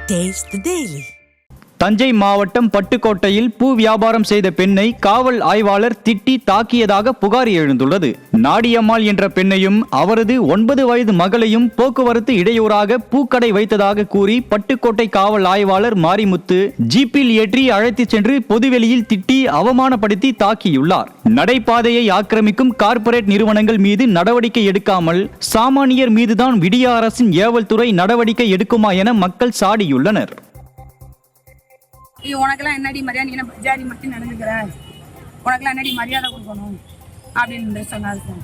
Taste the Daily. Thanjai மாவட்டம் பட்டுக்கோட்டையில் பூ வியாபாரம் செய்த பெண்ணை காவல் ஆய்வாளர் திட்டி தாக்கியதாக புகார் எழுந்துள்ளது. நாடியம்மாள் என்ற பெண்ணையும் அவரது 9 வயது மகளையும் போக்குவரத்து இடையூறாக பூக்கடை வைத்ததாக கூறி பட்டுக்கோட்டை காவல் ஆய்வாளர் மாரிமுத்து ஜீப்பில் ஏற்றி அழைத்துச் சென்று பொதுவெளியில் திட்டி அவமானப்படுத்தி தாக்கியுள்ளார். நடைபாதையை ஆக்கிரமிக்கும் கார்ப்பரேட் நிறுவனங்கள் மீது நடவடிக்கை எடுக்காமல் சாமானியர் மீதுதான் விடிய அரசின் ஏவல் துறை நடவடிக்கை எடுக்குமா என மக்கள் சாடியுள்ளனர். உனக்கெல்லாம் என்னடி மரியாதை, நீ என்ன ஜாதி மட்டும் நடந்துக்கிற, உனக்கெல்லாம் என்னடி மரியாதை கொடுக்கணும் அப்படின்னு சொன்னாரு சார்.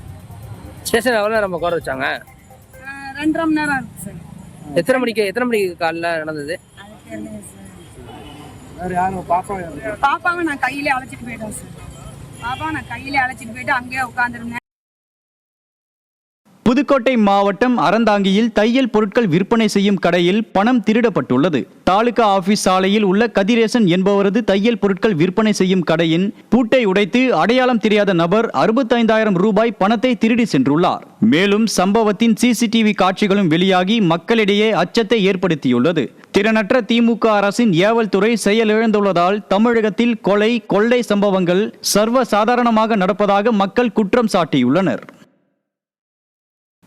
ஸ்டேஷன் எவ்வளோ நேரம் உட்கார வச்சாங்க? 2.5 மணி நேரம் இருக்கு சார். எத்தனை மணிக்கு காலைல நடந்தது? பாப்பாவை நான் கையிலே அழைச்சிட்டு போயிட்டேன் சார். பாப்பாவை நான் கையிலே அழைச்சிட்டு போயிட்டு அங்கேயே உட்காந்துருந்தேன். புதுக்கோட்டை மாவட்டம் அறந்தாங்கியில் தையல் பொருட்கள் விற்பனை செய்யும் கடையில் பணம் திருடப்பட்டுள்ளது. தாலுகா ஆபீஸ் சாலையில் உள்ள கதிரேசன் என்பவரது தையல் பொருட்கள் விற்பனை செய்யும் கடையின் பூட்டை உடைத்து அடையாளம் தெரியாத நபர் 65,000 ரூபாய் பணத்தை திருடி சென்றுள்ளார். மேலும் சம்பவத்தின் சிசிடிவி காட்சிகளும் வெளியாகி மக்களிடையே அச்சத்தை ஏற்படுத்தியுள்ளது. திறனற்ற திமுக அரசின் ஏவல் துறை செயலிழந்துள்ளதால் தமிழகத்தில் கொலை, கொள்ளை சம்பவங்கள் சர்வ சாதாரணமாக நடப்பதாக மக்கள் குற்றம் சாட்டியுள்ளனர்.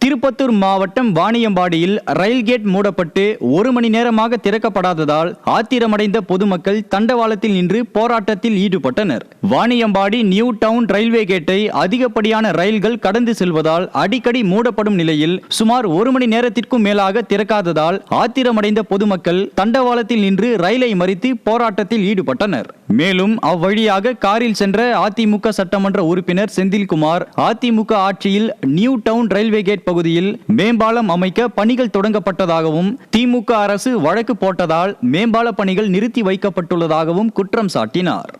திருப்பத்தூர் மாவட்டம் வாணியம்பாடியில் ரயில் கேட் மூடப்பட்டு 1 மணி நேரமாக திறக்கப்படாததால் ஆத்திரமடைந்த பொதுமக்கள் தண்டவாளத்தில் நின்று போராட்டத்தில் ஈடுபட்டனர். வாணியம்பாடி நியூ டவுன் ரயில்வே கேட்டை அதிகப்படியான ரயில்கள் கடந்து செல்வதால் அடிக்கடி மூடப்படும் நிலையில் சுமார் 1 மணி நேரத்திற்கும் மேலாக திறக்காததால் ஆத்திரமடைந்த பொதுமக்கள் தண்டவாளத்தில் நின்று ரயிலை மறித்து போராட்டத்தில் ஈடுபட்டனர். மேலும் அவ்வழியாக காரில் சென்ற அதிமுக சட்டமன்ற உறுப்பினர் செந்தில்குமார் அதிமுக ஆட்சியில் நியூ டவுன் ரயில்வே கேட் பகுதியில் மேம்பாலம் அமைக்க பணிகள் தொடங்கப்பட்டதாகவும் திமுக அரசு வழக்கு போட்டதால் மேம்பால பணிகள் நிறுத்தி வைக்கப்பட்டுள்ளதாகவும் குற்றம் சாட்டினார்.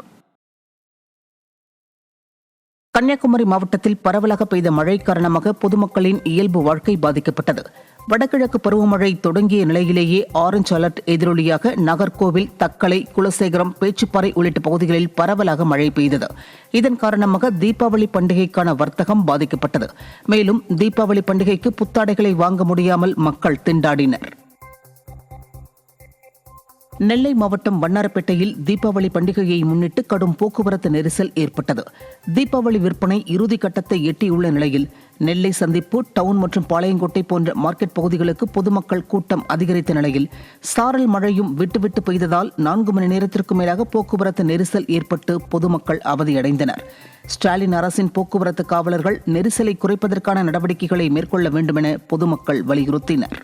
கன்னியாகுமரி மாவட்டத்தில் பரவலாக பெய்த மழை காரணமாக பொதுமக்களின் இயல்பு வாழ்க்கை பாதிக்கப்பட்டது. வடகிழக்கு பருவமழை தொடங்கிய நிலையிலேயே ஆரஞ்சு அலர்ட் எதிரொலியாக நாகர்கோவில், தக்கலை, குலசேகரம், பேச்சுப்பாறை உள்ளிட்ட பகுதிகளில் பரவலாக மழை பெய்தது. இதன் காரணமாக தீபாவளி பண்டிகைக்கான வர்த்தகம் பாதிக்கப்பட்டது. மேலும் தீபாவளி பண்டிகைக்கு புத்தாடைகளை வாங்க முடியாமல் மக்கள் திண்டாடினர். நெல்லை மாவட்டம் வண்ணாரப்பேட்டையில் தீபாவளி பண்டிகையை முன்னிட்டு கடும் போக்குவரத்து நெரிசல் ஏற்பட்டது. தீபாவளி விற்பனை இறுதி கட்டத்தை எட்டியுள்ள நிலையில் நெல்லை சந்திப்பு, டவுன் மற்றும் பாளையங்கோட்டை போன்ற மார்க்கெட் பகுதிகளுக்கு பொதுமக்கள் கூட்டம் அதிகரித்த நிலையில் சாரல் மழையும் விட்டுவிட்டு பெய்ததால் 4 மணி நேரத்திற்கு மேலாக போக்குவரத்து நெரிசல் ஏற்பட்டு பொதுமக்கள் அவதியடைந்தனர். ஸ்டாலின் அரசின் போக்குவரத்து காவலர்கள் நெரிசலை குறைப்பதற்கான நடவடிக்கைகளை மேற்கொள்ள வேண்டும் என பொதுமக்கள் வலியுறுத்தினர்.